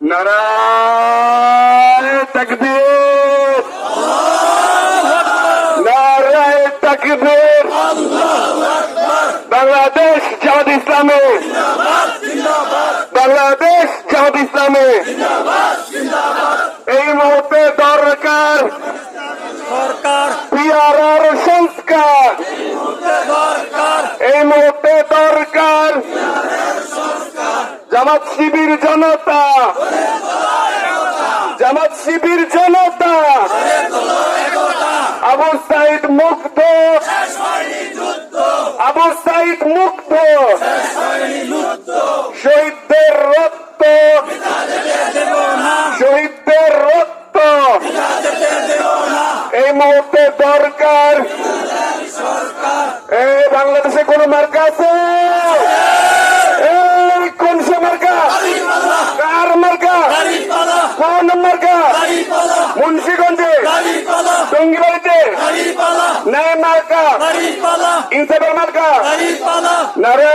নারায়ে তাকবীর, নারায়ে তাকবীর। বাংলাদেশ জামাত ইসলামী, বাংলাদেশ জামাত ইসলামী। এই মুহূর্তে দরকার পিআরআর সংস্কার, এই মুহূর্তে দরকার জামাত শিবির জনতা, জামাত শিবির জনতা। আবু সাইদ মুক্ত, আবু সাইদ মুক্ত। শহীদদের রক্ত, শহীদদের রক্ত। এই মুহূর্তে দরকার। এই বাংলাদেশে কোন মার্কা আছে? এই কোন সে মার্কা? কার মার্কা? কোন মার্কা? মুন্সিগঞ্জে, টঙ্গিবাড়িতে নাই মার্কা, ইনসাফের মার্কা। নারে